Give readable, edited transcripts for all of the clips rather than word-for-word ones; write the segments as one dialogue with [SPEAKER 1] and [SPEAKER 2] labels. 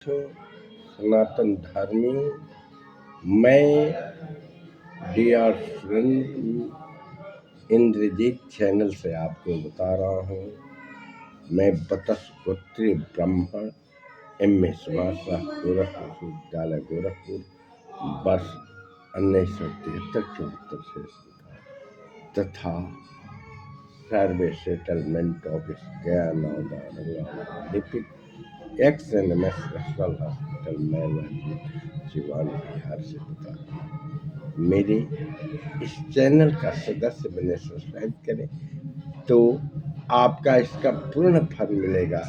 [SPEAKER 1] सनातन धर्मी मैं D R Surendra Indrajit channel से आपको बता रहा हूँ। मैं बतस्पुत्री ब्राह्मण एम.ए. समासा गोरखपुर विश्वविद्यालय गोरखपुर वर्ष 1973-74 से तथा सर्वे सेटलमेंट ऑफिस गया नौदा लिपिक XNMS referral hospital Mairwa Siwan Bihar से बता रहा हूँ। मेरे इस चैनल का सदस्य बने, सब्सक्राइब करें तो आपका इसका पूर्ण फल मिलेगा।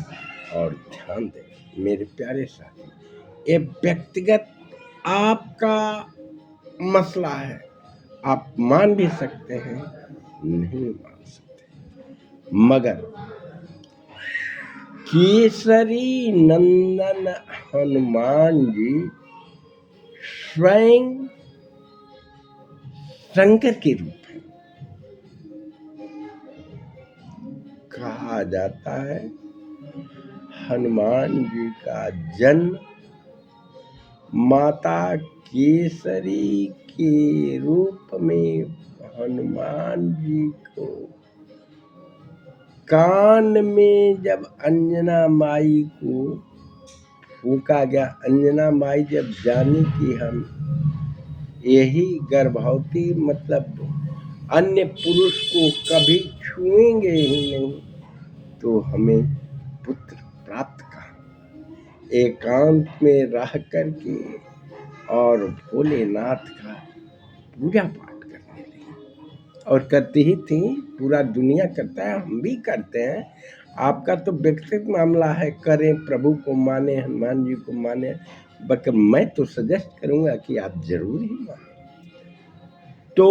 [SPEAKER 1] और ध्यान दें मेरे प्यारे साथी, ये व्यक्तिगत आपका मसला है। आप मान भी सकते हैं, नहीं मान सकते, मगर केसरी नंदन हनुमान जी स्वयं शंकर के रूप हैं। कहा जाता है हनुमान जी का जन्म माता केसरी के रूप में हनुमान जी को कान में जब अंजना माई को फूंका गया। अंजना माई जब जानी कि हम यही गर्भवती मतलब अन्य पुरुष को कभी छुएंगे ही नहीं, तो हमें पुत्र प्राप्त कहा। एकांत में रह करके और भोलेनाथ का पूजा पाठ करने लगी और करती ही थी। पूरा दुनिया करता है, हम भी करते हैं। आपका तो व्यक्तिगत मामला है, करें, प्रभु को माने, हनुमान जी को माने, बल्कि मैं तो सजेस्ट करूंगा कि आप जरूर ही माने। तो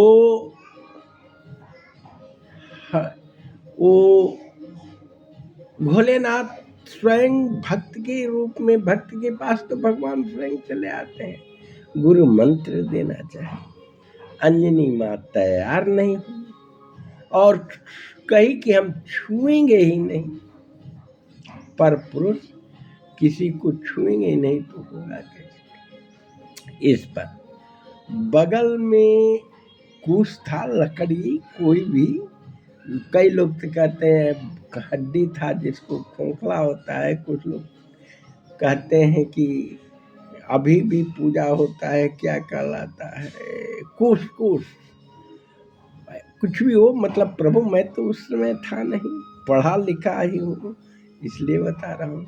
[SPEAKER 1] वो भोलेनाथ स्वयं भक्त के रूप में, भक्त के पास तो भगवान स्वयं चले आते हैं। गुरु मंत्र देना चाहे, अंजनी माँ तैयार नहीं हुई और कही कि हम छुएंगे ही नहीं। पर पुरुष किसी को छुएंगे नहीं तो होगा कैसे। इस पर बगल में कुछ था, लकड़ी, कोई भी, कई लोग तो कहते हैं हड्डी था जिसको खोखला होता है। कुछ लोग कहते हैं कि अभी भी पूजा होता है, क्या कहलाता है, कुछ कुछ भी हो, मतलब प्रभु मैं तो उस समय था नहीं, पढ़ा लिखा ही हूँ इसलिए बता रहा हूँ।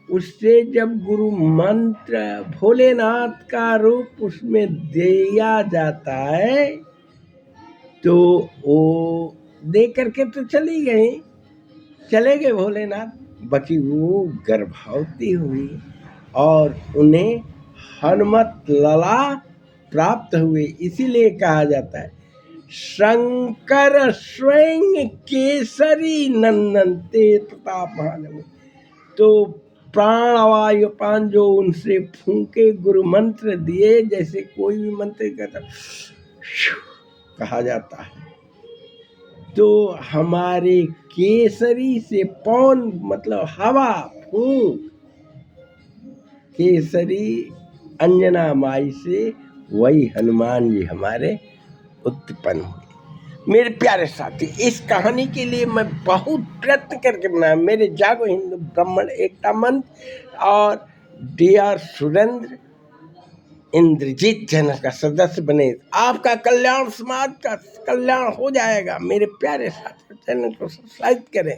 [SPEAKER 1] उससे जब गुरु मंत्र भोलेनाथ का रूप उसमें दिया जाता है तो वो दे करके तो चले गए भोलेनाथ, बाकी वो गर्भवती हुई और उन्हें हनुमत लला प्राप्त हुए। इसीलिए कहा जाता है शंकर स्वयं केसरी नंदन ते प्रतापवान। तो प्राणवायुपान जो उनसे फूंके, गुरु मंत्र दिए, जैसे कोई भी मंत्र कहता कहा जाता है, तो हमारे केसरी से पौन मतलब हवा, फूंक, केसरी अंजना माई से वही हनुमान जी हमारे उत्पन्न हुए। मेरे प्यारे साथी, इस कहानी के लिए मैं बहुत प्रयत्न करके बनाया। मेरे जागो हिंदू ब्राह्मण एकता मंच और डीआर सुरेंद्र इंद्रजीत चैनल का सदस्य बने, आपका कल्याण, समाज का कल्याण हो जाएगा। मेरे प्यारे साथी, चैनल को सब्सक्राइब करें।